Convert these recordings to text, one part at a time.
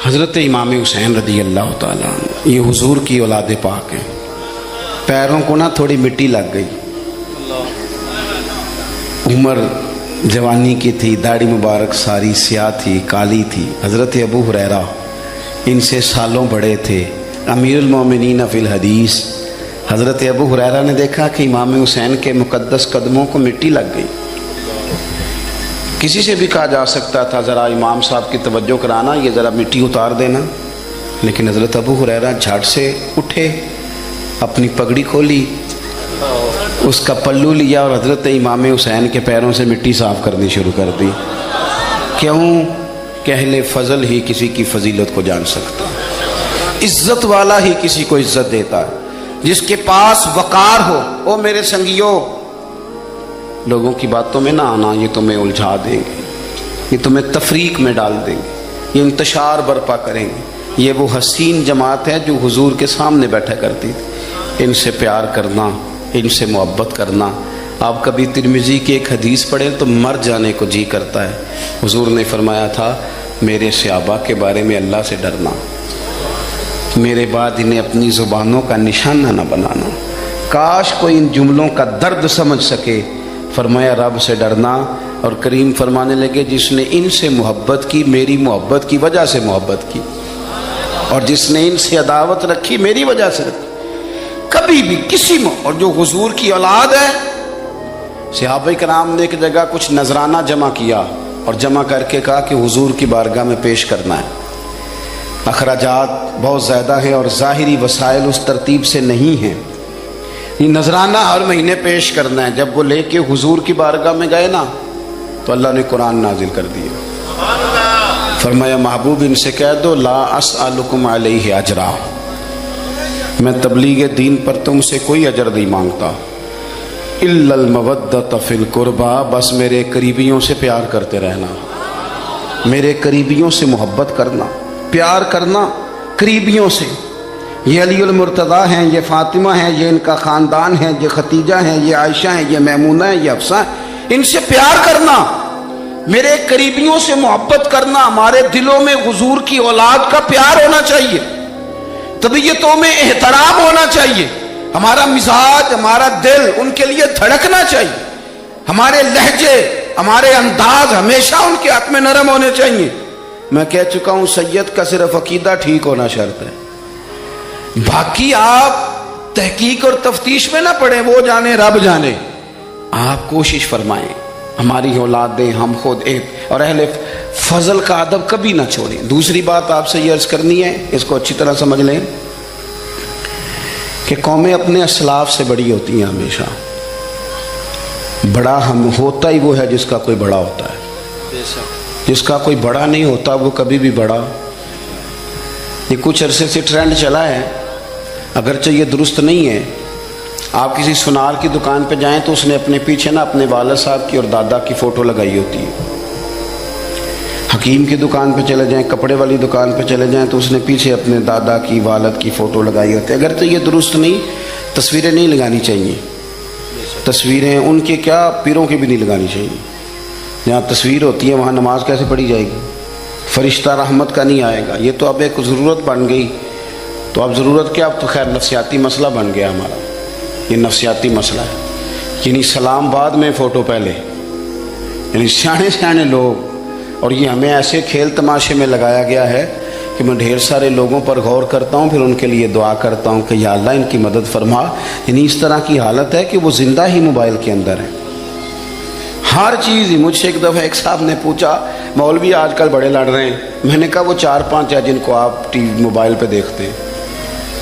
حضرت امام حسین رضی اللہ تعالیٰ عنہ یہ حضور کی اولاد پاک ہیں. پیروں کو نا تھوڑی مٹی لگ گئی. عمر جوانی کی تھی، داڑھی مبارک ساری سیاہ تھی، کالی تھی. حضرت ابو ہریرہ ان سے سالوں بڑے تھے، امیر المومنین فی الحدیث. حضرت ابو ہریرہ نے دیکھا کہ امام حسین کے مقدس قدموں کو مٹی لگ گئی. کسی سے بھی کہا جا سکتا تھا ذرا امام صاحب کی توجہ کرانا، یہ ذرا مٹی اتار دینا، لیکن حضرت ابو ہریرہ جھٹ سے اٹھے، اپنی پگڑی کھولی، اس کا پلو لیا اور حضرت امام حسین کے پیروں سے مٹی صاف کرنی شروع کر دی. کیوں کہ اہل فضل ہی کسی کی فضیلت کو جان سکتا، عزت والا ہی کسی کو عزت دیتا ہے. جس کے پاس وقار ہو. او میرے سنگیوں، لوگوں کی باتوں میں نہ آنا، یہ تمہیں الجھا دیں گے، یہ تمہیں تفریق میں ڈال دیں گے، یہ انتشار برپا کریں گے. یہ وہ حسین جماعت ہے جو حضور کے سامنے بیٹھا کرتی تھی. ان سے پیار کرنا، ان سے محبت کرنا. آپ کبھی ترمذی کی ایک حدیث پڑھیں تو مر جانے کو جی کرتا ہے. حضور نے فرمایا تھا میرے صحابہ کے بارے میں اللہ سے ڈرنا، میرے بعد انہیں اپنی زبانوں کا نشانہ نہ بنانا. کاش کوئی ان جملوں کا درد سمجھ سکے. فرمایا رب سے ڈرنا، اور کریم فرمانے لگے جس نے ان سے محبت کی میری محبت کی وجہ سے محبت کی، اور جس نے ان سے عداوت رکھی میری وجہ سے رکھی. کبھی بھی کسی اور جو حضور کی اولاد ہے، صحابہ کرام نے ایک جگہ کچھ نذرانہ جمع کیا اور جمع کر کے کہا کہ حضور کی بارگاہ میں پیش کرنا ہے. اخراجات بہت زیادہ ہیں اور ظاہری وسائل اس ترتیب سے نہیں ہیں. یہ نذرانہ ہر مہینے پیش کرنا ہے. جب وہ لے کے حضور کی بارگاہ میں گئے نا تو اللہ نے قرآن نازل کر دیا. فرمایا محبوب ان سے کہہ دو لا اسألکم علیہ اجرا، میں تبلیغ دین پر تم سے کوئی اجر نہیں مانگتا. الا المودۃ فی القربى، بس میرے قریبیوں سے پیار کرتے رہنا، میرے قریبیوں سے محبت کرنا، پیار کرنا قریبیوں سے. یہ علی المرتضیٰ ہیں، یہ فاطمہ ہیں، یہ ان کا خاندان ہے، یہ ختیجہ ہیں، یہ عائشہ ہیں، یہ میمونہ ہیں، یہ حفصہ ہیں. ان سے پیار کرنا، میرے قریبیوں سے محبت کرنا. ہمارے دلوں میں حضور کی اولاد کا پیار ہونا چاہیے، طبیعتوں میں احترام ہونا چاہیے. ہمارا مزاج، ہمارا دل ان کے لیے دھڑکنا چاہیے. ہمارے لہجے، ہمارے انداز ہمیشہ ان کے حق میں نرم ہونے چاہیے. میں کہہ چکا ہوں سید کا صرف عقیدہ ٹھیک ہونا شرط ہے، باقی آپ تحقیق اور تفتیش میں نہ پڑیں، وہ جانے رب جانے. آپ کوشش فرمائیں ہماری اولادیں، ہم خود اور اہل فضل کا ادب کبھی نہ چھوڑیں. دوسری بات آپ سے یہ عرض کرنی ہے، اس کو اچھی طرح سمجھ لیں کہ قومیں اپنے اسلاف سے بڑی ہوتی ہیں. ہمیشہ بڑا ہم ہوتا ہی وہ ہے جس کا کوئی بڑا ہوتا ہے، جس کا کوئی بڑا نہیں ہوتا وہ کبھی بھی بڑا. یہ کچھ عرصے سے ٹرینڈ چلا ہے، اگرچہ یہ درست نہیں ہے. آپ کسی سنار کی دکان پہ جائیں تو اس نے اپنے پیچھے نا اپنے والد صاحب کی اور دادا کی فوٹو لگائی ہوتی ہے. حکیم کی دکان پہ چلے جائیں، کپڑے والی دکان پہ چلے جائیں تو اس نے پیچھے اپنے دادا کی، والد کی فوٹو لگائی ہوتی ہے. اگرچہ یہ درست نہیں، تصویریں نہیں لگانی چاہیے. تصویریں ان کے کیا، پیروں کی بھی نہیں لگانی چاہیے. جہاں تصویر ہوتی ہے وہاں نماز کیسے پڑھی جائے گی؟ فرشتہ رحمت کا نہیں آئے گا. یہ تو اب ایک ضرورت بن گئی. تو اب ضرورت کیا، اب تو خیر نفسیاتی مسئلہ بن گیا ہمارا. یہ نفسیاتی مسئلہ ہے. یعنی سلام بعد میں فوٹو پہلے، یعنی سیانے سیانے لوگ. اور یہ ہمیں ایسے کھیل تماشے میں لگایا گیا ہے کہ میں ڈھیر سارے لوگوں پر غور کرتا ہوں، پھر ان کے لیے دعا کرتا ہوں کہ یا اللہ ان کی مدد فرما. یعنی اس طرح کی حالت ہے کہ وہ زندہ ہی موبائل کے اندر ہے. ہر چیز ہی. مجھ سے ایک دفعہ ایک صاحب نے پوچھا مولوی آج کل بڑے لڑ رہے ہیں. میں نے کہا وہ 4-5 ہے جن کو آپ ٹی وی موبائل پہ دیکھتے ہیں.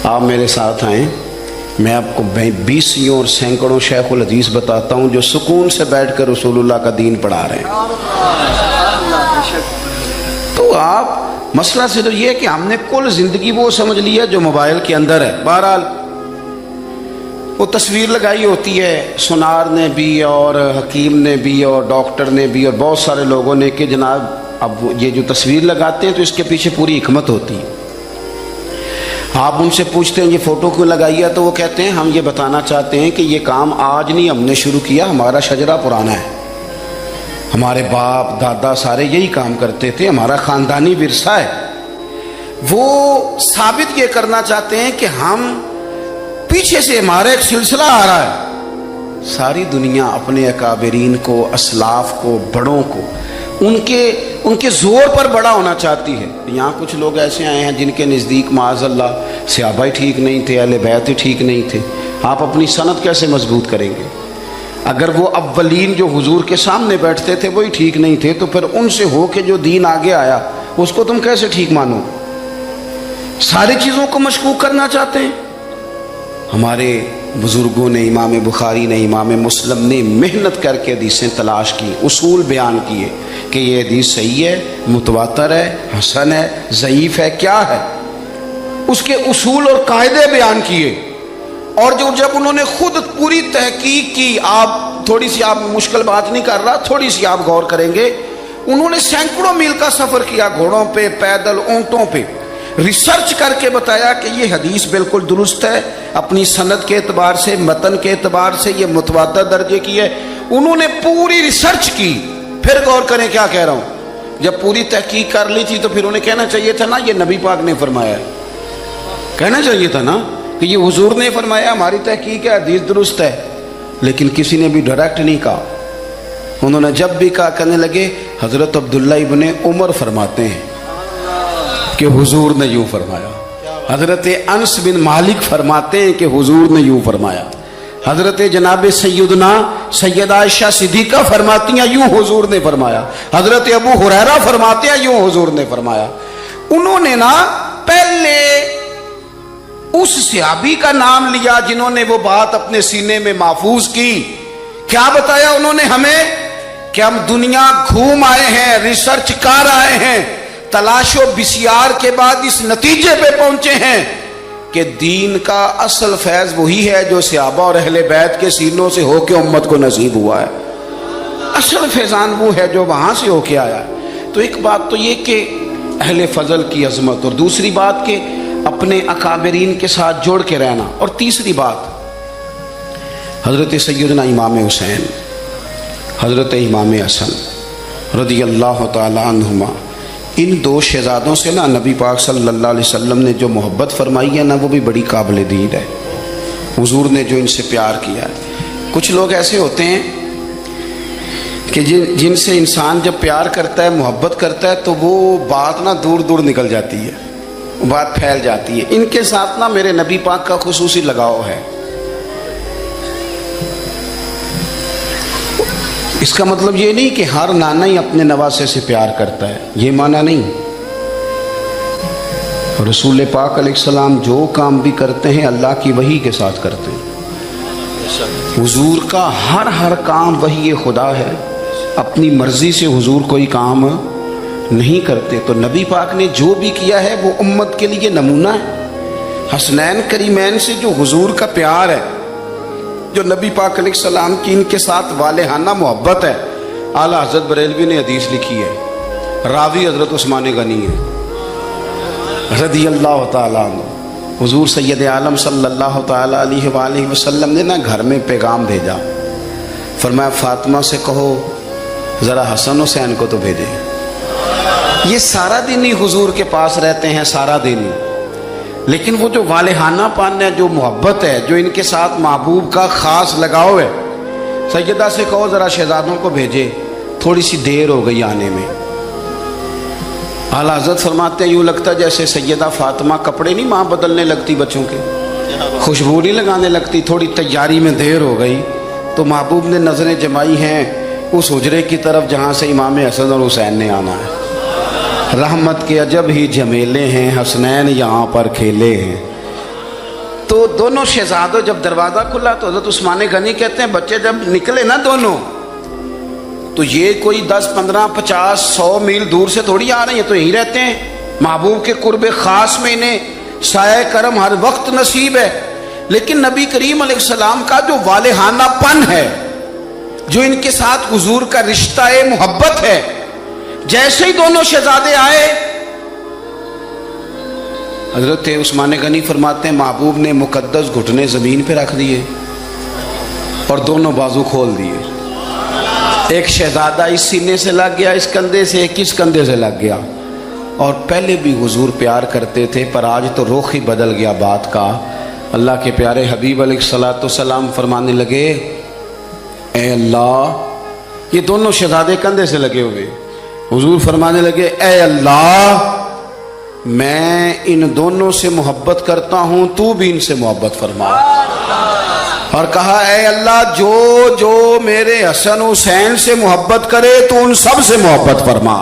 آپ میرے ساتھ آئیں، میں آپ کو 20 اور سینکڑوں شیخ الحدیث بتاتا ہوں جو سکون سے بیٹھ کر رسول اللہ کا دین پڑھا رہے ہیں. تو آپ مسئلہ صرف یہ ہے کہ ہم نے کل زندگی وہ سمجھ لی ہے جو موبائل کے اندر ہے. بہرحال وہ تصویر لگائی ہوتی ہے سنار نے بھی اور حکیم نے بھی اور ڈاکٹر نے بھی اور بہت سارے لوگوں نے کہ جناب اب یہ جو تصویر لگاتے ہیں تو اس کے پیچھے پوری حکمت ہوتی ہے. آپ ان سے پوچھتے ہیں یہ فوٹو کیوں لگائی ہے تو وہ کہتے ہیں ہم یہ بتانا چاہتے ہیں کہ یہ کام آج نہیں ہم نے شروع کیا، ہمارا شجرہ پرانا ہے، ہمارے باپ دادا سارے یہی کام کرتے تھے، ہمارا خاندانی ورثہ ہے. وہ ثابت یہ کرنا چاہتے ہیں کہ ہم پیچھے سے ہمارا ایک سلسلہ آ رہا ہے. ساری دنیا اپنے اکابرین کو، اسلاف کو، بڑوں کو ان کے زور پر بڑا ہونا چاہتی ہے. یہاں کچھ لوگ ایسے آئے ہیں جن کے نزدیک معاذ اللہ صحابہ ہی ٹھیک نہیں تھے، اہل بیت ہی ٹھیک نہیں تھے. آپ اپنی سند کیسے مضبوط کریں گے؟ اگر وہ اولین جو حضور کے سامنے بیٹھتے تھے وہی ٹھیک نہیں تھے تو پھر ان سے ہو کے جو دین آگے آیا اس کو تم کیسے ٹھیک مانو؟ ساری چیزوں کو مشکوک کرنا چاہتے ہیں. ہمارے بزرگوں نے، امام بخاری نے، امام مسلم نے محنت کر کے حدیثیں تلاش کی، اصول بیان کیے کہ یہ حدیث صحیح ہے، متواتر ہے، حسن ہے، ضعیف ہے، کیا ہے، اس کے اصول اور قاعدے بیان کیے. اور جب انہوں نے خود پوری تحقیق کی، آپ مشکل بات نہیں کر رہا، تھوڑی سی آپ غور کریں گے، انہوں نے سینکڑوں میل کا سفر کیا، گھوڑوں پہ، پیدل، اونٹوں پہ، ریسرچ کر کے بتایا کہ یہ حدیث بالکل درست ہے، اپنی سند کے اعتبار سے، متن کے اعتبار سے یہ متواتر درجے کی ہے. انہوں نے پوری ریسرچ کی. پھر غور کریں کیا کہہ رہا ہوں، جب پوری تحقیق کر لی تھی تو پھر انہیں کہنا چاہیے تھا نا یہ نبی پاک نے فرمایا ہے، کہنا چاہیے تھا نا کہ یہ حضور نے فرمایا، ہماری تحقیق ہے، حدیث درست ہے. لیکن کسی نے بھی ڈائریکٹ نہیں کہا. انہوں نے جب بھی کہا کہنے لگے حضرت عبداللہ ابن عمر فرماتے ہیں کہ حضور نے یوں فرمایا، حضرت انس بن مالک فرماتے ہیں کہ حضور نے یوں فرمایا، حضرت جناب سیدہ عائشہ صدیقہ فرماتی ہیں یوں حضور نے فرمایا، حضرت ابو ہریرہ فرماتے ہیں یوں حضور نے فرمایا. انہوں نے نا پہلے اس صحابی کا نام لیا جنہوں نے وہ بات اپنے سینے میں محفوظ کی. کیا بتایا انہوں نے ہمیں کہ ہم دنیا گھوم آئے ہیں، ریسرچ کر آئے ہیں، تلاش و بسیار کے بعد اس نتیجے پہ پہنچے ہیں کہ دین کا اصل فیض وہی ہے جو صحابہ اور اہل بیت کے سینوں سے ہو کے امت کو نصیب ہوا ہے. اصل فیضان وہ ہے جو وہاں سے ہو کے آیا. تو ایک بات تو یہ کہ اہل فضل کی عظمت، اور دوسری بات کہ اپنے اکابرین کے ساتھ جوڑ کے رہنا، اور تیسری بات حضرت سیدنا امام حسین، حضرت امام حسن رضی اللہ تعالی عنہما، ان دو شہزادوں سے نا نبی پاک صلی اللہ علیہ وسلم نے جو محبت فرمائی ہے نا وہ بھی بڑی قابل دید ہے. حضور نے جو ان سے پیار کیا ہے. کچھ لوگ ایسے ہوتے ہیں کہ جن سے انسان جب پیار کرتا ہے، محبت کرتا ہے تو وہ بات نا دور دور نکل جاتی ہے، بات پھیل جاتی ہے. ان کے ساتھ نا میرے نبی پاک کا خصوصی لگاؤ ہے. اس کا مطلب یہ نہیں کہ ہر نانا ہی اپنے نواسے سے پیار کرتا ہے، یہ معنی نہیں. رسول پاک علیہ السلام جو کام بھی کرتے ہیں اللہ کی وحی کے ساتھ کرتے ہیں. حضور کا ہر کام وحی خدا ہے، اپنی مرضی سے حضور کوئی کام نہیں کرتے. تو نبی پاک نے جو بھی کیا ہے وہ امت کے لیے نمونہ ہے. حسنین کریمین سے جو حضور کا پیار ہے، جو نبی پاک علیہ السلام کی ان کے ساتھ والہانہ محبت ہے. اعلیٰ حضرت بریلوی نے حدیث لکھی ہے، راوی حضرت عثمان غنی ہے رضی اللہ تعالیٰ عنہ. حضور سید عالم صلی اللہ تعالیٰ علیہ وآلہ وسلم نے نا گھر میں پیغام بھیجا، فرمایا فاطمہ سے کہو ذرا حسن حسین کو تو بھیجے. یہ سارا دن ہی حضور کے پاس رہتے ہیں، سارا دن ہی، لیکن وہ جو والہانہ پن ہے، جو محبت ہے، جو ان کے ساتھ محبوب کا خاص لگاؤ ہے، سیدہ سے کہو ذرا شہزادوں کو بھیجے، تھوڑی سی دیر ہو گئی آنے میں. اعلیٰ حضرت فرماتے ہیں یوں لگتا جیسے سیدہ فاطمہ کپڑے نہیں ماں بدلنے لگتی بچوں کے، خوشبو نہیں لگانے لگتی، تھوڑی تیاری میں دیر ہو گئی تو محبوب نے نظریں جمائی ہیں اس حجرے کی طرف جہاں سے امام حسن اور حسین نے آنا ہے. رحمت کے عجب ہی جمیلے ہیں، حسنین یہاں پر کھیلے ہیں. تو دونوں شہزادوں جب دروازہ کھلا تو حضرت عثمان غنی کہتے ہیں بچے جب نکلے نا دونوں تو یہ کوئی 10 15 50 100 میل دور سے تھوڑی آ رہے ہیں، تو یہیں رہتے ہیں. محبوب کے قرب خاص میں انہیں سایہ کرم ہر وقت نصیب ہے. لیکن نبی کریم علیہ السلام کا جو والہانہ پن ہے، جو ان کے ساتھ حضور کا رشتہ محبت ہے، جیسے ہی دونوں شہزادے آئے حضرت عثمان غنی فرماتے ہیں محبوب نے مقدس گھٹنے زمین پہ رکھ دیے اور دونوں بازو کھول دیے. ایک شہزادہ اس سینے سے لگ گیا اس کندھے سے، ایک اس کندھے سے لگ گیا. اور پہلے بھی حضور پیار کرتے تھے، پر آج تو رخ ہی بدل گیا بات کا۔ اللہ کے پیارے حبیب علیہ الصلوۃ والسلام فرمانے لگے، اے اللہ، یہ دونوں شہزادے کندھے سے لگے ہوئے، حضور فرمانے لگے، اے اللہ، میں ان دونوں سے محبت کرتا ہوں، تو بھی ان سے محبت فرما۔ اور کہا، اے اللہ، جو جو میرے حسن حسین سے محبت کرے تو ان سب سے محبت فرما،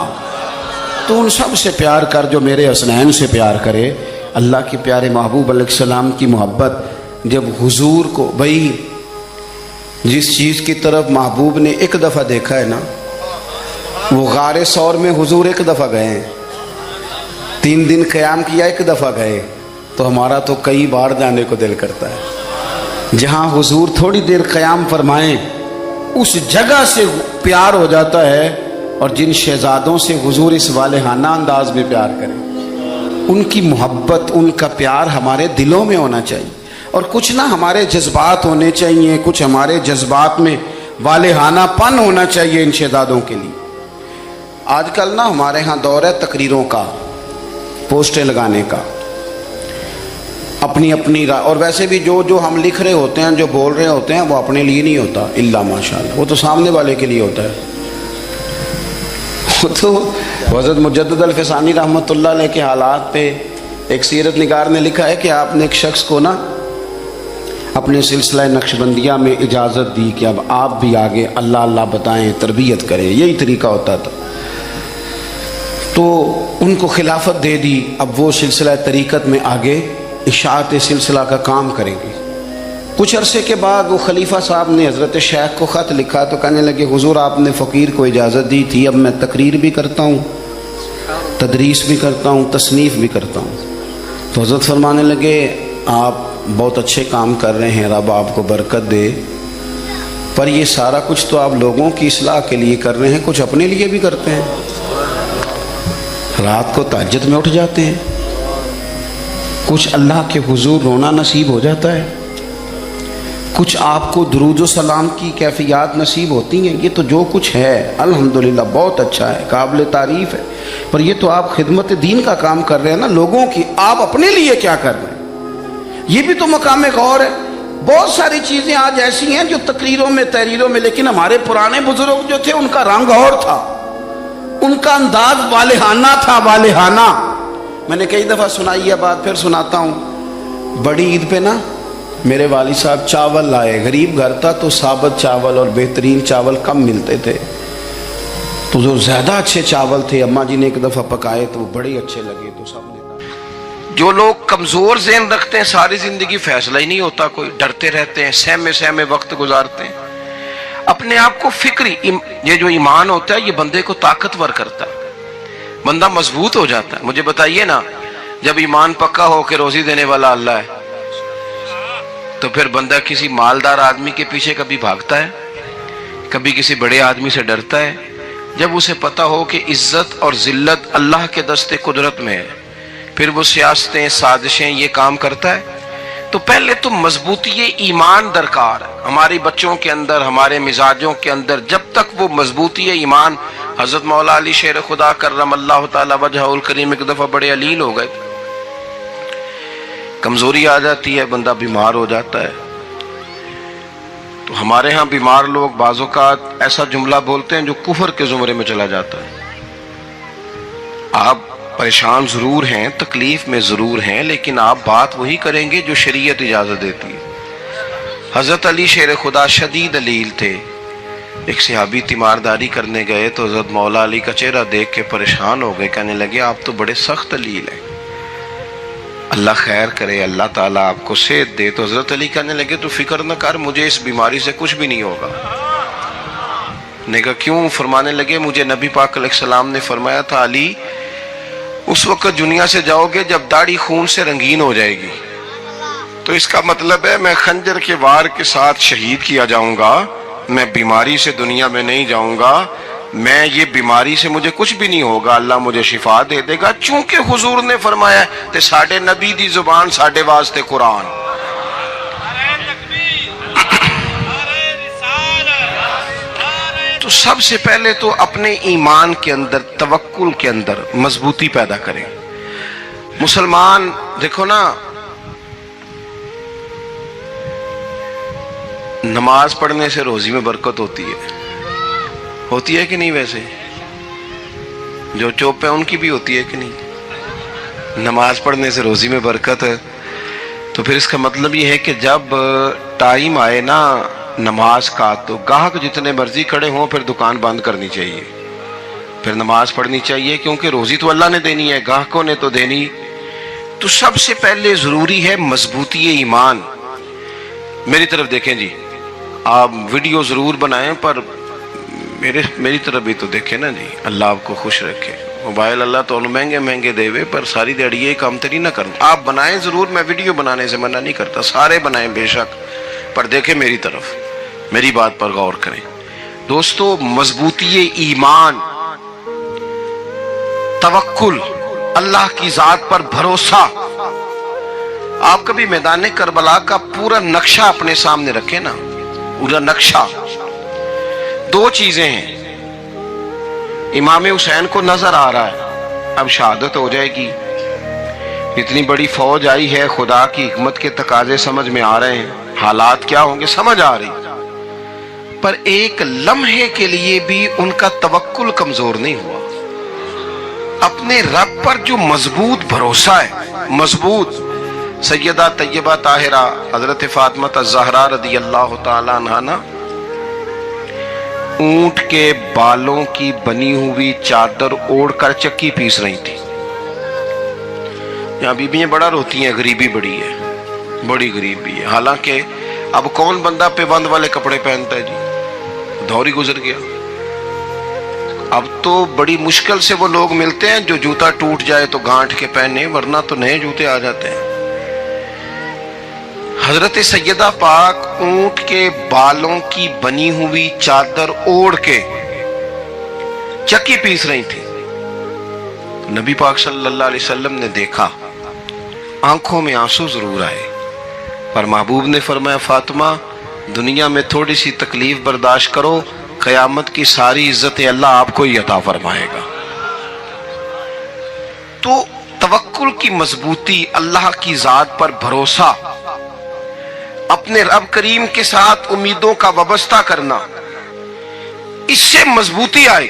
تو ان سب سے پیار کر جو میرے حسنین سے پیار کرے۔ اللہ کے پیارے محبوب علیہ السلام کی محبت جب حضور کو، بھائی جس چیز کی طرف محبوب نے ایک دفعہ دیکھا ہے نا، وہ غار ثور میں حضور ایک دفعہ گئے ہیں، 3 دن قیام کیا، ایک دفعہ گئے، تو ہمارا تو کئی بار جانے کو دل کرتا ہے۔ جہاں حضور تھوڑی دیر قیام فرمائیں اس جگہ سے پیار ہو جاتا ہے، اور جن شہزادوں سے حضور اس والہانہ انداز میں پیار کریں، ان کی محبت، ان کا پیار ہمارے دلوں میں ہونا چاہیے، اور کچھ نہ ہمارے جذبات ہونے چاہیے، کچھ ہمارے جذبات میں والہانہ پن ہونا چاہیے ان شہزادوں کے لیے۔ آج کل نا ہمارے ہاں دور ہے تقریروں کا، پوسٹیں لگانے کا، اپنی اپنی رائے، اور ویسے بھی جو ہم لکھ رہے ہوتے ہیں، جو بول رہے ہوتے ہیں، وہ اپنے لیے نہیں ہوتا الا ماشاءاللہ، وہ تو سامنے والے کے لیے ہوتا ہے۔ تو حضرت مجدد الفسانی رحمۃ اللہ علیہ کے حالات پہ ایک سیرت نگار نے لکھا ہے کہ آپ نے ایک شخص کو نا اپنے سلسلہ نقشبندیہ میں اجازت دی کہ اب آپ بھی آگے اللہ اللہ بتائیں، تربیت کریں، یہی طریقہ ہوتا تھا، تو ان کو خلافت دے دی، اب وہ سلسلہ طریقت میں آگے اشاعت سلسلہ کا کام کریں گے۔ کچھ عرصے کے بعد وہ خلیفہ صاحب نے حضرت شیخ کو خط لکھا، تو کہنے لگے، حضور آپ نے فقیر کو اجازت دی تھی، اب میں تقریر بھی کرتا ہوں، تدریس بھی کرتا ہوں، تصنیف بھی کرتا ہوں۔ تو حضرت فرمانے لگے، آپ بہت اچھے کام کر رہے ہیں، رب آپ کو برکت دے، پر یہ سارا کچھ تو آپ لوگوں کی اصلاح کے لیے کر رہے ہیں، کچھ اپنے لیے بھی کرتے ہیں، رات کو تہجد میں اٹھ جاتے ہیں، کچھ اللہ کے حضور رونا نصیب ہو جاتا ہے، کچھ آپ کو درود و سلام کی کیفیات نصیب ہوتی ہیں، یہ تو جو کچھ ہے الحمدللہ بہت اچھا ہے، قابل تعریف ہے، پر یہ تو آپ خدمت دین کا کام کر رہے ہیں نا، لوگوں کی، آپ اپنے لیے کیا کر رہے ہیں، یہ بھی تو مقام غور ہے۔ بہت ساری چیزیں آج ایسی ہیں جو تقریروں میں، تحریروں میں، لیکن ہمارے پرانے بزرگ جو تھے ان کا رنگ اور تھا، ان کا انداز والہانہ تھا، والہانہ۔ میں نے کئی دفعہ سنائی ہے بات، پھر سناتا ہوں۔ بڑی عید پہ نا میرے والد صاحب چاول لائے، غریب گھر تھا تو ثابت چاول اور بہترین چاول کم ملتے تھے، تو جو زیادہ اچھے چاول تھے اماں جی نے ایک دفعہ پکائے تو وہ بڑے اچھے لگے، تو سب نے۔ جو لوگ کمزور ذہن رکھتے ہیں ساری زندگی فیصلہ ہی نہیں ہوتا کوئی، ڈرتے رہتے ہیں، سہمے وقت گزارتے ہیں اپنے آپ کو فکری۔ یہ جو ایمان ہوتا ہے یہ بندے کو طاقتور کرتا ہے، بندہ مضبوط ہو جاتا ہے۔ مجھے بتائیے نا، جب ایمان پکا ہو کہ روزی دینے والا اللہ ہے، تو پھر بندہ کسی مالدار آدمی کے پیچھے کبھی بھاگتا ہے، کبھی کسی بڑے آدمی سے ڈرتا ہے؟ جب اسے پتہ ہو کہ عزت اور ذلت اللہ کے دست قدرت میں ہے، پھر وہ سیاستیں، سازشیں، یہ کام کرتا ہے۔ تو پہلے تو مضبوطی ایمان درکار ہے ہماری بچوں کے اندر، ہمارے مزاجوں کے اندر۔ جب تک وہ مضبوطی ایمان، حضرت مولا علی شیر خدا کرم اللہ تعالی وجہہ الکریم ایک دفعہ بڑے علیل ہو گئے، کمزوری آ جاتی ہے، بندہ بیمار ہو جاتا ہے۔ تو ہمارے ہاں بیمار لوگ بعض اوقات ایسا جملہ بولتے ہیں جو کفر کے زمرے میں چلا جاتا ہے۔ آپ پریشان ضرور ہیں، تکلیف میں ضرور ہیں، لیکن آپ بات وہی کریں گے جو شریعت اجازت دیتی ہے۔ حضرت علی شیر خدا شدید علیل تھے، ایک صحابی تیمارداری کرنے گئے تو حضرت مولا علی کا چہرہ دیکھ کے پریشان ہو گئے، کہنے لگے آپ تو بڑے سخت علیل ہیں، اللہ خیر کرے، اللہ تعالیٰ آپ کو صحت دے۔ تو حضرت علی کہنے لگے تو فکر نہ کر، مجھے اس بیماری سے کچھ بھی نہیں ہوگا۔ نے کہا کیوں؟ فرمانے لگے مجھے نبی پاک علیہ السلام نے فرمایا تھا، علی اس وقت دنیا سے جاؤ گے جب داڑھی خون سے رنگین ہو جائے گی، تو اس کا مطلب ہے میں خنجر کے وار کے ساتھ شہید کیا جاؤں گا، میں بیماری سے دنیا میں نہیں جاؤں گا، میں یہ بیماری سے مجھے کچھ بھی نہیں ہوگا، اللہ مجھے شفا دے دے گا، چونکہ حضور نے فرمایا تے ساڑھے نبی دی زبان ساڑھے واسطے قرآن۔ تو سب سے پہلے تو اپنے ایمان کے اندر، توکل کے اندر مضبوطی پیدا کریں. مسلمان دیکھو نا، نماز پڑھنے سے روزی میں برکت ہوتی ہے کہ نہیں؟ ویسے جو چوپ ہے ان کی بھی ہوتی ہے کہ نہیں؟ نماز پڑھنے سے روزی میں برکت ہے. تو پھر اس کا مطلب یہ ہے کہ جب ٹائم آئے نا نماز کا، تو گاہک جتنے مرضی کھڑے ہوں پھر دکان بند کرنی چاہیے، پھر نماز پڑھنی چاہیے، کیونکہ روزی تو اللہ نے دینی ہے، گاہکوں نے تو دینی. تو سب سے پہلے ضروری ہے مضبوطی ایمان. میری طرف دیکھیں جی، آپ ویڈیو ضرور بنائیں پر میری طرف بھی تو دیکھیں نا جی. اللہ آپ کو خوش رکھے. موبائل اللہ تو مہنگے دے ہوئے، پر ساری دیڑی یہ کام تری نہ کروں. آپ بنائیں ضرور، میں ویڈیو بنانے سے منع نہیں کرتا، سارے بنائیں بے شک، پر دیکھیں میری طرف، میری بات پر غور کریں. دوستو، مضبوطی ایمان، توکل، اللہ کی ذات پر بھروسہ. آپ کبھی میدان کربلا کا پورا نقشہ اپنے سامنے رکھیں نا، پورا نقشہ. دو چیزیں ہیں. امام حسین کو نظر آ رہا ہے اب شہادت ہو جائے گی، اتنی بڑی فوج آئی ہے، خدا کی حکمت کے تقاضے سمجھ میں آ رہے ہیں، حالات کیا ہوں گے سمجھ آ رہی، پر ایک لمحے کے لیے بھی ان کا توکل کمزور نہیں ہوا. اپنے رب پر جو مضبوط بھروسہ ہے، مضبوط. سیدہ طیبہ طاہرہ حضرت فاطمہ الزہرا رضی اللہ تعالی عنہا نا اونٹ کے بالوں کی بنی ہوئی چادر اوڑھ کر چکی پیس رہی تھی. یہاں بیویاں بڑا روتی ہیں، غریبی بڑی ہے، بڑی غریبی ہے. حالانکہ اب کون بندہ پیبند والے کپڑے پہنتا ہے جی، دور ہی گزر گیا. اب تو بڑی مشکل سے وہ لوگ ملتے ہیں جو جوتا ٹوٹ جائے تو گانٹھ کے پہنے، ورنہ تو نئے جوتے آ جاتے ہیں. حضرت سیدہ پاک اونٹ کے بالوں کی بنی ہوئی چادر اوڑھ کے چکی پیس رہی تھی. نبی پاک صلی اللہ علیہ وسلم نے دیکھا، آنکھوں میں آنسو ضرور آئے، پر محبوب نے فرمایا فاطمہ دنیا میں تھوڑی سی تکلیف برداشت کرو، قیامت کی ساری عزت اللہ آپ کو ہی عطا فرمائے گا. تو توکل کی مضبوطی، اللہ کی ذات پر بھروسہ، اپنے رب کریم کے ساتھ امیدوں کا وابستہ کرنا، اس سے مضبوطی آئے.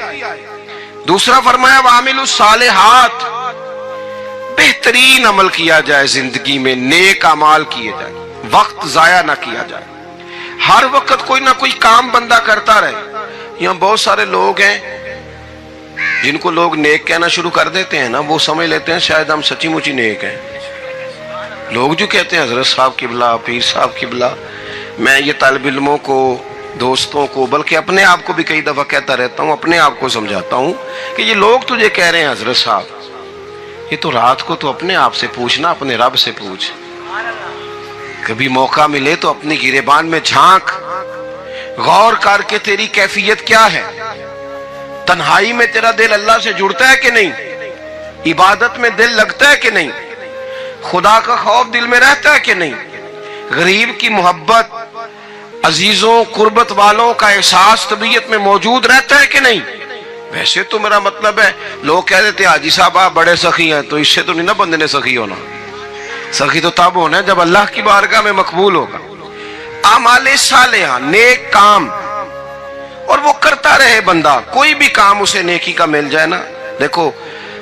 دوسرا فرمایا وَعَمِلُوا الصَّالِحَاتِ، بہترین عمل کیا جائے زندگی میں، نیک اعمال کیے جائے، وقت ضائع نہ کیا جائے. ہر وقت کوئی نہ کوئی کام بندہ کرتا رہے. یہاں بہت سارے لوگ ہیں جن کو لوگ نیک کہنا شروع کر دیتے ہیں نا، وہ سمجھ لیتے ہیں شاید ہم سچی مچی نیک ہیں. لوگ جو کہتے ہیں حضرت صاحب قبلہ، پیر صاحب قبلہ، میں یہ طالب علموں کو، دوستوں کو، بلکہ اپنے آپ کو بھی کئی دفعہ کہتا رہتا ہوں، اپنے آپ کو سمجھاتا ہوں کہ یہ لوگ تجھے کہہ رہے ہیں حضرت صاحب، یہ تو رات کو تو اپنے آپ سے پوچھنا، اپنے رب سے پوچھ. کبھی موقع ملے تو اپنی گریبان میں جھانک، غور کر کے تیری کیفیت کیا ہے. تنہائی میں تیرا دل اللہ سے جڑتا ہے کہ نہیں؟ عبادت میں دل لگتا ہے کہ نہیں؟ خدا کا خوف دل میں رہتا ہے کہ نہیں؟ غریب کی محبت، عزیزوں قربت والوں کا احساس طبیعت میں موجود رہتا ہے کہ نہیں؟ ویسے تو میرا مطلب ہے، لوگ کہہ دیتے ہیں حاجی صاحب آپ بڑے سخی ہیں، تو اس سے تو نہیں نا بندے نے سخی ہونا. سخی تو تب ہونا ہے جب اللہ کی بارگاہ میں مقبول ہوگا. اعمال صالحہ، نیک کام، اور وہ کرتا رہے بندہ، کوئی بھی کام اسے نیکی کا مل جائے نا. دیکھو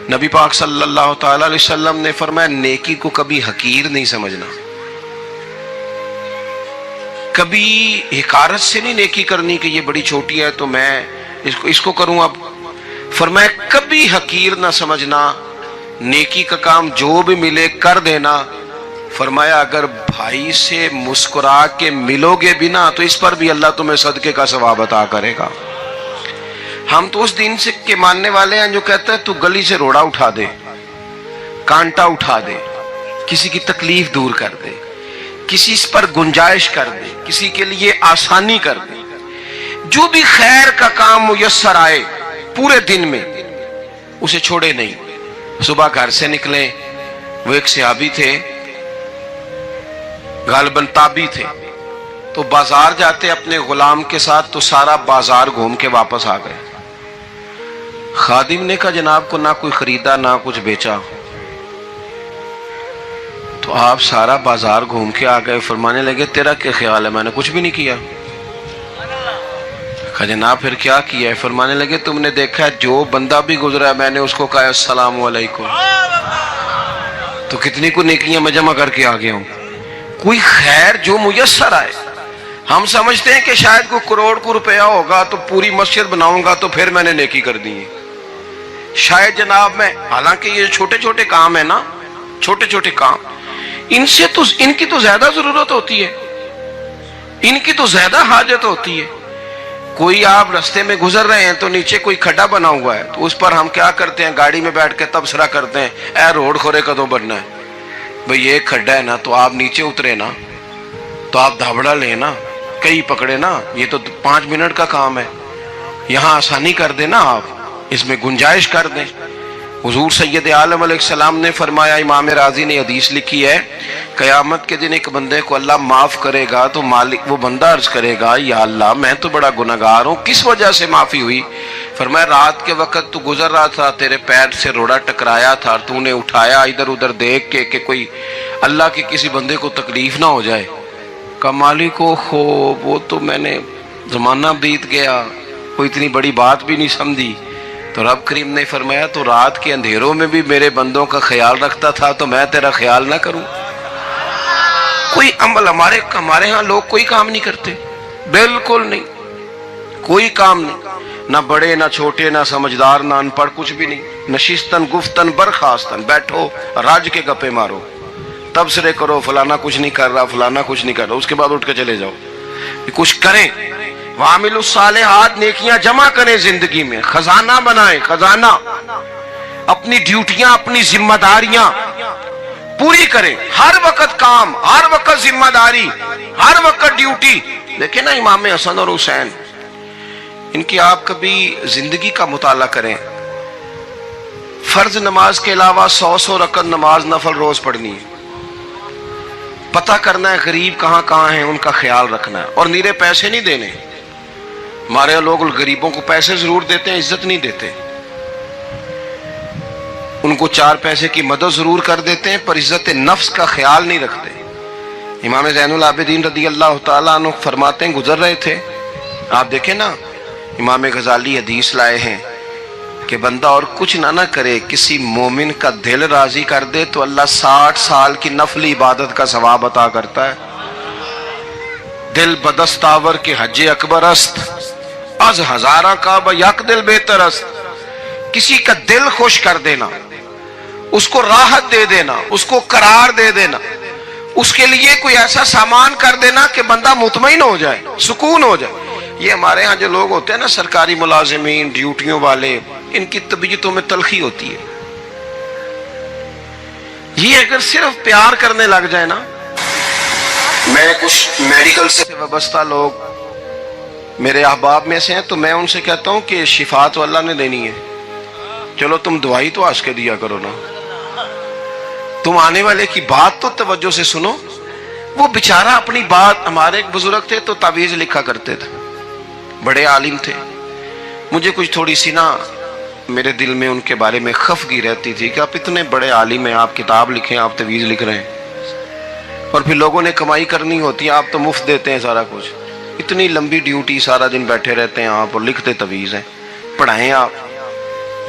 نبی پاک صلی اللہ تعالی علیہ وسلم نے فرمایا نیکی کو کبھی حقیر نہیں سمجھنا، کبھی حقارت سے نہیں نیکی کرنی کہ یہ بڑی چھوٹی ہے تو میں اس کو کروں. اب فرمایا کبھی حقیر نہ سمجھنا، نیکی کا کام جو بھی ملے کر دینا. فرمایا اگر بھائی سے مسکرا کے ملو گے بھی نا تو اس پر بھی اللہ تمہیں صدقے کا ثواب عطا کرے گا. ہم تو اس دین سے کے ماننے والے ہیں جو کہتے ہیں تو گلی سے روڑا اٹھا دے، کانٹا اٹھا دے، کسی کی تکلیف دور کر دے، کسی اس پر گنجائش کر دے، کسی کے لیے آسانی کر دے. جو بھی خیر کا کام میسر آئے پورے دن میں اسے چھوڑے نہیں. صبح گھر سے نکلیں، وہ ایک صحابی تھے، غالباً تابعی تھے، تو بازار جاتے اپنے غلام کے ساتھ تو سارا بازار گھوم کے واپس آ گئے. خادم نے کہا جناب کو نہ کوئی خریدا نہ کچھ بیچا. تو آپ سارا بازار گھوم کے آ گئے. فرمانے لگے تیرا کیا خیال ہے؟ میں نے کچھ بھی نہیں کیا. کہا جناب پھر کیا کیا ہے؟ فرمانے لگے تم نے دیکھا ہے جو بندہ بھی گزرا ہے میں نے اس کو کہا السلام علیکم. تو کتنی کو نیکیاں میں جمع کر کے آ گیا ہوں. کوئی خیر جو میسر آئے. ہم سمجھتے ہیں کہ شاید کوئی کروڑ کو روپیہ ہوگا تو پوری مسجد بناؤں گا تو پھر میں نے نیکی کر دی ہے. شاید جناب میں، حالانکہ یہ چھوٹے چھوٹے کام ہیں نا، چھوٹے چھوٹے کام، ان سے تو ان کی تو زیادہ ضرورت ہوتی ہے، ان کی تو زیادہ حاجت ہوتی ہے. کوئی آپ رستے میں گزر رہے ہیں تو نیچے کوئی کھڈا بنا ہوا ہے تو اس پر ہم کیا کرتے ہیں؟ گاڑی میں بیٹھ کے تبصرہ کرتے ہیں اے روڈ کھورے کدوں بننا ہے. بھئی یہ کھڈا ہے نا تو آپ نیچے اترے نا، تو آپ دھابڑا لیں نا، کئی پکڑے نا. یہ تو 5 منٹ کا کام ہے، یہاں آسانی کر دیں نا، آپ اس میں گنجائش کر دیں. حضور سید عالم علیہ السلام نے فرمایا، امام راضی نے حدیث لکھی ہے، قیامت کے دن ایک بندے کو اللہ معاف کرے گا تو مالک وہ بندہ عرض کرے گا یا اللہ میں تو بڑا گناہگار ہوں، کس وجہ سے معافی ہوئی؟ فرمایا رات کے وقت تو گزر رہا تھا، تیرے پیر سے روڑا ٹکرایا تھا، تو نے اٹھایا ادھر ادھر دیکھ کے کہ کوئی اللہ کے کسی بندے کو تکلیف نہ ہو جائے. کہ مالک کو خوب وہ تو میں نے زمانہ بیت گیا، کوئی اتنی بڑی بات بھی نہیں سمجھی. تو رب کریم نے فرمایا تو رات کے اندھیروں میں بھی میرے بندوں کا خیال رکھتا تھا تو میں تیرا خیال نہ کروں؟ کوئی عمل ہمارے ہاں لوگ کوئی کام نہیں کرتے، بالکل نہیں، کوئی کام نہیں، نہ بڑے نہ چھوٹے نہ سمجھدار نہ ان پڑھ، کچھ بھی نہیں. نشستن گفتن برخاستن، بیٹھو راج کے گپے مارو، تبصرے کرو فلانا کچھ نہیں کر رہا فلانا کچھ نہیں کر رہا، اس کے بعد اٹھ کے چلے جاؤ. کچھ کریں، وَعَمِلُوا الصَّالِحَاتِ، نیکیاں جمع کریں زندگی میں، خزانہ بنائیں، خزانہ. اپنی ڈیوٹیاں اپنی ذمہ داریاں پوری کریں، ہر وقت کام، ہر وقت ذمہ داری، ہر وقت ڈیوٹی. دیکھیں نا امام حسن اور حسین، ان کی آپ کبھی زندگی کا مطالعہ کریں. فرض نماز کے علاوہ 100 رکعت نماز نفل روز پڑھنی ہے. پتہ کرنا ہے غریب کہاں کہاں ہیں، ان کا خیال رکھنا ہے، اور نیرے پیسے نہیں دینے. ہمارے لوگ غریبوں کو پیسے ضرور دیتے ہیں، عزت نہیں دیتے. ان کو 4 پیسے کی مدد ضرور کر دیتے ہیں پر عزت نفس کا خیال نہیں رکھتے. امام زین العابدین رضی اللہ تعالیٰ عنہ فرماتے ہیں، گزر رہے تھے، آپ دیکھیں نا امام غزالی حدیث لائے ہیں کہ بندہ اور کچھ نہ کرے، کسی مومن کا دل راضی کر دے تو اللہ 60 سال کی نفلی عبادت کا ثواب عطا کرتا ہے. دل بدستاور کے حج اکبر است، از ہزارہ کعبہ یک دل بہتر است. کسی کا دل خوش کر دینا، اس کو راحت دے دینا، اس کو قرار دے دینا، اس کے لیے کوئی ایسا سامان کر دینا کہ بندہ مطمئن ہو جائے، سکون ہو جائے. یہ ہمارے ہاں جو لوگ ہوتے ہیں نا سرکاری ملازمین، ڈیوٹیوں والے، ان کی طبیعتوں میں تلخی ہوتی ہے. یہ اگر صرف پیار کرنے لگ جائے نا، میں کچھ میڈیکل سے وابستہ لوگ میرے احباب میں سے ہیں تو میں ان سے کہتا ہوں کہ شفا تو اللہ نے دینی ہے، چلو تم دعائی تو آج کے دیا کرو نا، تم آنے والے کی بات تو توجہ سے سنو. وہ بیچارہ اپنی بات، ہمارے ایک بزرگ تھے تو تعویذ لکھا کرتے تھے، بڑے عالم تھے. مجھے کچھ تھوڑی سی نا میرے دل میں ان کے بارے میں خفگی رہتی تھی کہ آپ اتنے بڑے عالم ہیں، آپ کتاب لکھیں، آپ تعویذ لکھ رہے ہیں، اور پھر لوگوں نے کمائی کرنی ہوتی ہے، آپ تو مفت دیتے ہیں سارا کچھ. اتنی لمبی ڈیوٹی، سارا دن بیٹھے رہتے ہیں آپ اور لکھتے تعویذ ہیں، پڑھائیں آپ.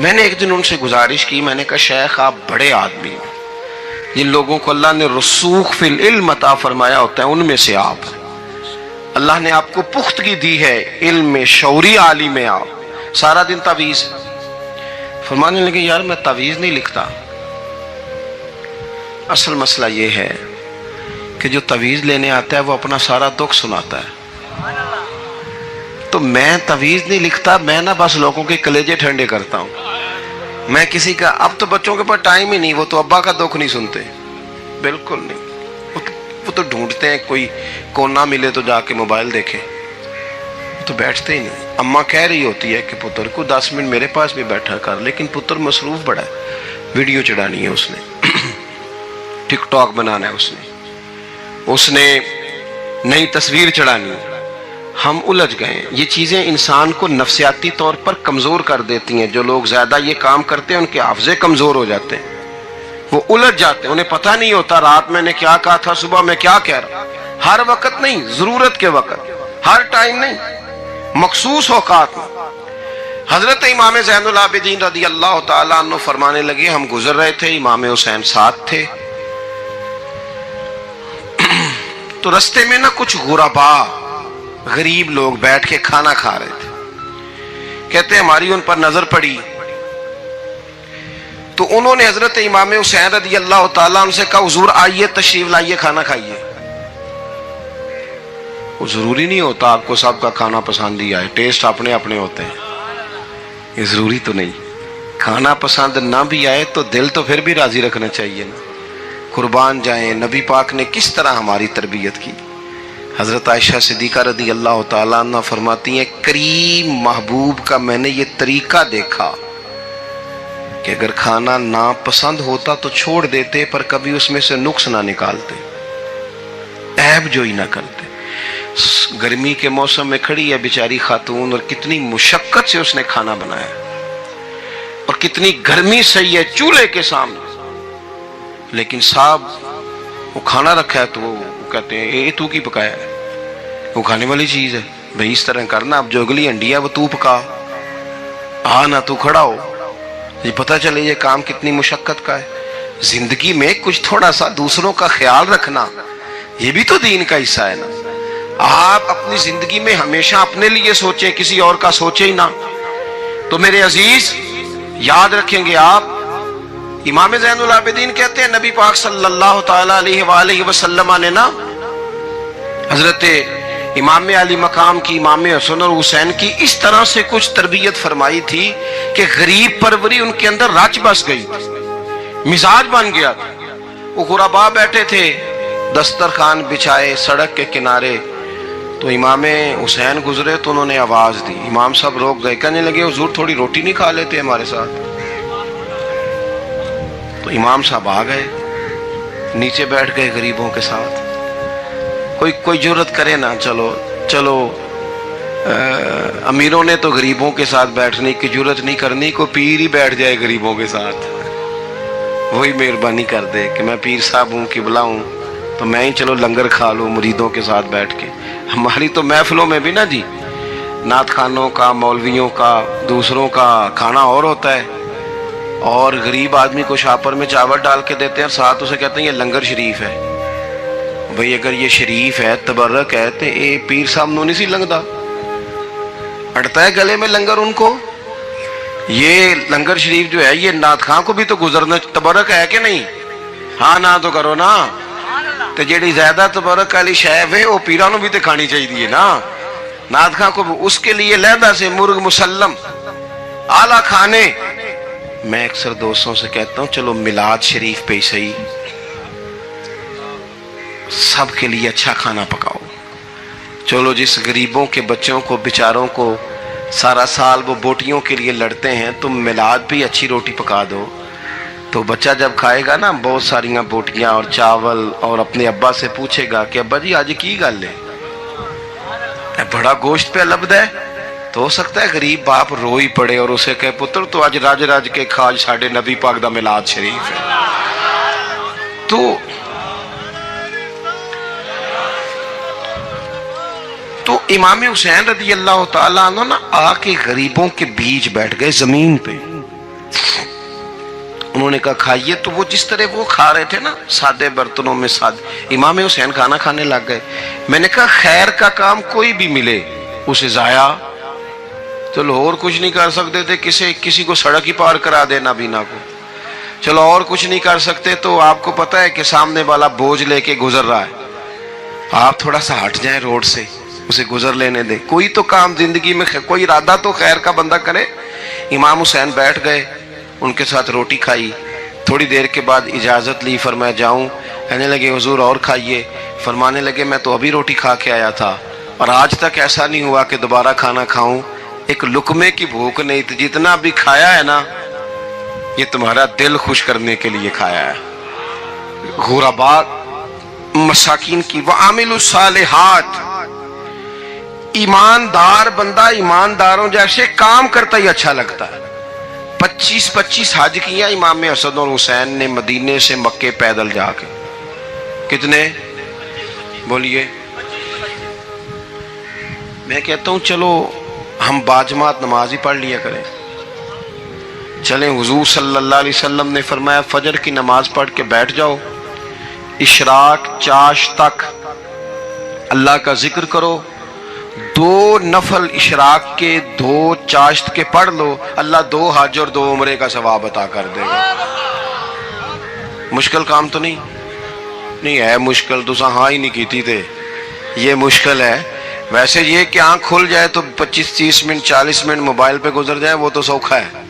میں نے ایک دن ان سے گزارش کی، میں نے کہا شیخ آپ بڑے آدمی ہیں، جن لوگوں کو اللہ نے رسوخ فی العلم عطا فرمایا ہوتا ہے ان میں سے آپ، اللہ نے آپ کو پختگی دی ہے علم میں، شعوری عالم ہے آپ، سارا دن تعویذ. فرمانے لگے یار میں تعویذ نہیں لکھتا، اصل مسئلہ یہ ہے کہ جو تعویذ لینے آتا ہے وہ اپنا سارا دکھ سناتا ہے. تو میں تعویذ نہیں لکھتا، میں نا بس لوگوں کے کلیجے ٹھنڈے کرتا ہوں. میں کسی کا، اب تو بچوں کے پاس ٹائم ہی نہیں، وہ تو ابا کا دکھ نہیں سنتے، بالکل نہیں. وہ تو ڈھونڈتے ہیں کوئی کونا ملے تو جا کے موبائل دیکھیں، تو بیٹھتے ہی نہیں. اماں کہہ رہی ہوتی ہے کہ پتر کو 10 منٹ میرے پاس بھی بیٹھا کر، لیکن پتر مصروف بڑا ہے، ویڈیو چڑھانی ہے اس نے، ٹک ٹاک بنانا ہے اس نے نئی تصویر چڑھانی، ہم الجھ گئے۔ یہ چیزیں انسان کو نفسیاتی طور پر کمزور کر دیتی ہیں۔ جو لوگ زیادہ یہ کام کرتے ہیں ان کے حافظے کمزور ہو جاتے ہیں، وہ الجھ جاتے ہیں، انہیں پتہ نہیں ہوتا رات میں نے کیا کہا تھا، صبح میں کیا کہہ رہا۔ ہر وقت نہیں، ضرورت کے وقت، ہر ٹائم نہیں، مخصوص اوقات میں۔ حضرت امام زین العابدین رضی اللہ تعالیٰ عنہ فرمانے لگے، ہم گزر رہے تھے، امام حسین ساتھ تھے، تو رستے میں نا کچھ غربا، غریب لوگ بیٹھ کے کھانا کھا رہے تھے۔ کہتے ہیں ہماری ان پر نظر پڑی تو انہوں نے حضرت امام حسین رضی اللہ تعالیٰ عنہ سے کہا، حضور آئیے، تشریف لائیے، کھانا کھائیے۔ وہ ضروری نہیں ہوتا آپ کو سب کا کھانا پسند ہی آئے، ٹیسٹ اپنے اپنے ہوتے ہیں، یہ ضروری تو نہیں۔ کھانا پسند نہ بھی آئے تو دل تو پھر بھی راضی رکھنا چاہیے نا۔ قربان جائیں، نبی پاک نے کس طرح ہماری تربیت کی۔ حضرت عائشہ صدیقہ رضی اللہ تعالیٰ عنہ فرماتی ہیں، کریم محبوب کا میں نے یہ طریقہ دیکھا کہ اگر کھانا ناپسند ہوتا تو چھوڑ دیتے، پر کبھی اس میں سے نقص نہ نکالتے، عیب جوئی نہ کرتے۔ گرمی کے موسم میں کھڑی ہے بیچاری خاتون، اور کتنی مشقت سے اس نے کھانا بنایا، اور کتنی گرمی صحیح ہے چولہے کے سامنے، لیکن صاحب وہ کھانا رکھا ہے تو وہ کہتے ہیں یہ تو کی پکایا ہے، وہ کھانے والی چیز ہے بھئی، اس طرح کرنا، اب جو اگلی انڈی ہے وہ تو پکا، نہ تو کھڑا ہو، یہ پتہ چلے یہ کام کتنی مشقت کا ہے۔ زندگی میں کچھ تھوڑا سا دوسروں کا خیال رکھنا یہ بھی تو دین کا حصہ ہے نا۔ آپ اپنی زندگی میں ہمیشہ اپنے لیے سوچیں، کسی اور کا سوچیں ہی نہ۔ تو میرے عزیز یاد رکھیں گے آپ، امام زین العابدین کہتے ہیں نبی پاک صلی اللہ تعالیٰ علیہ وآلہ وسلم نے نا حضرت امام علی مقام کی، امام حسن اور حسین کی اس طرح سے کچھ تربیت فرمائی تھی کہ غریب پروری ان کے اندر رچ بس گئی، مزاج بن گیا تھا۔ وہ غربا بیٹھے تھے، دسترخوان بچھائے سڑک کے کنارے، تو امام حسین گزرے تو انہوں نے آواز دی، امام صاحب روک گئے، کہنے لگے حضور تھوڑی روٹی نہیں کھا لیتے ہمارے ساتھ؟ تو امام صاحب آ گئے، نیچے بیٹھ گئے غریبوں کے ساتھ۔ کوئی جرت کرے نا، چلو امیروں نے تو غریبوں کے ساتھ بیٹھنے کی جرت نہیں کرنی، کوئی پیر ہی بیٹھ جائے غریبوں کے ساتھ، وہی مہربانی کر دے کہ میں پیر صاحب ہوں، قبلہ ہوں، تو میں ہی چلو لنگر کھا لوں مریدوں کے ساتھ بیٹھ کے۔ ہماری تو محفلوں میں بھی نا جی، نعت خانوں کا، مولویوں کا، دوسروں کا کھانا اور ہوتا ہے، اور غریب آدمی کو شاپر میں چاول ڈال کے دیتے ہیں اور ساتھ اسے کہتے ہیں یہ لنگر شریف ہے۔ بھئی اگر یہ شریف ہے، تبرک ہے، تو اے پیر صاحب نو نہیں سی لنگدا، اڑتا ہے گلے میں لنگر ان کو۔ یہ لنگر شریف جو ہے یہ نعت خان کو بھی تو گزرنا، تبرک ہے کہ نہیں؟ ہاں نہ تو کرو نا، تو جیڑی زیادہ تبرک والی شے ہے وہ پیرانوں بھی تو کھانی چاہیے نا۔ نعت خان کو اس کے لیے لہدہ سے مرغ مسلم اعلیٰ کھانے۔ میں اکثر دوستوں سے کہتا ہوں چلو میلاد شریف پہ صحیح سب کے لیے اچھا کھانا پکاؤ، چلو جس غریبوں کے بچوں کو بیچاروں کو سارا سال وہ بوٹیوں کے لیے لڑتے ہیں، تم میلاد پہ اچھی روٹی پکا دو، تو بچہ جب کھائے گا نا بہت ساریاں بوٹیاں اور چاول، اور اپنے ابا سے پوچھے گا کہ ابا جی آج کی گل ہے، بڑا گوشت پہ لبد ہے، تو ہو سکتا ہے غریب باپ روئی پڑے اور اسے کہے پتر تو آج راج راج کے کھاج ساڑھے نبی پاک دا میلاد شریف ہے۔ تو امام حسین رضی اللہ تعالیٰ عنہ نا آ کے غریبوں کے بیچ بیٹھ گئے زمین پہ، انہوں نے کہا کھائیے، تو وہ جس طرح وہ کھا رہے تھے نا سادے برتنوں میں سادے، امام حسین کھانا کھانے لگ گئے۔ میں نے کہا خیر کا کام کوئی بھی ملے اسے ضائع، چلو اور کچھ نہیں کر سکتے تھے، کسی کو سڑک ہی پار کرا دینا بینا کو، چلو اور کچھ نہیں کر سکتے، تو آپ کو پتا ہے کہ سامنے والا بوجھ لے کے گزر رہا ہے، آپ تھوڑا سا ہٹ جائیں روڈ سے، اسے گزر لینے دیں، کوئی تو کام زندگی میں کوئی ارادہ تو خیر کا بندہ کرے۔ امام حسین بیٹھ گئے، ان کے ساتھ روٹی کھائی، تھوڑی دیر کے بعد اجازت لی، فرمایا جاؤں؟ کہنے لگے حضور اور کھائیے۔ فرمانے لگے میں تو ابھی روٹی کھا کے آیا تھا اور آج تک ایسا نہیں ہوا کہ دوبارہ کھانا کھاؤں، ایک لقمے کی بھوک نہیں تھی، جتنا بھی کھایا ہے نا یہ تمہارا دل خوش کرنے کے لیے کھایا ہے۔ غربا مساکین کی. وعاملوا الصالحات، ایماندار بندہ ایمانداروں جیسے کام کرتا ہی اچھا لگتا ہے. 25 حج کیا امام حسن اور حسین نے مدینے سے مکے پیدل جا کے. کتنے بولیے؟ میں کہتا ہوں چلو ہم باجماعت نماز ہی پڑھ لیا کریں. چلیں، حضور صلی اللہ علیہ وسلم نے فرمایا فجر کی نماز پڑھ کے بیٹھ جاؤ، اشراق چاشت تک اللہ کا ذکر کرو، 2 نفل اشراق کے 2 چاشت کے پڑھ لو، اللہ 2 حج اور 2 عمرے کا ثواب عطا کر دے گا. مشکل کام تو نہیں ہے. مشکل تو ہاں ہی نہیں کیتی تھے، یہ مشکل ہے. ویسے یہ کہ آنکھ کھل جائے تو 25-30 منٹ 40 منٹ موبائل پہ گزر جائے وہ تو سوکھا ہے.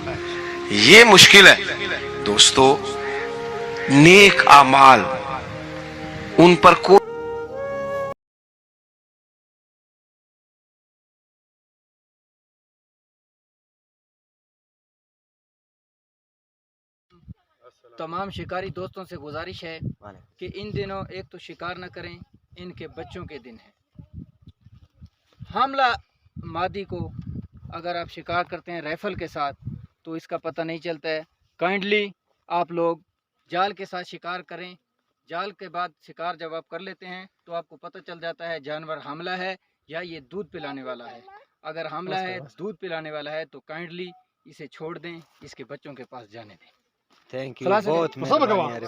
یہ مشکل ہے. دوستو نیک اعمال ان پر کوئی تمام شکاری دوستوں سے گزارش ہے کہ ان دنوں ایک تو شکار نہ کریں، ان کے بچوں کے دن ہیں. حاملہ مادی کو اگر آپ شکار کرتے ہیں رائفل کے ساتھ تو اس کا پتہ نہیں چلتا ہے. کائنڈلی آپ لوگ جال کے ساتھ شکار کریں. جال کے بعد شکار جب آپ کر لیتے ہیں تو آپ کو پتہ چل جاتا ہے جانور حاملہ ہے یا یہ دودھ پلانے والا ہے. اگر حاملہ ہے، دودھ پلانے والا ہے تو کائنڈلی اسے چھوڑ دیں، اس کے بچوں کے پاس جانے دیں. تھینک یو، بہت مہربانی.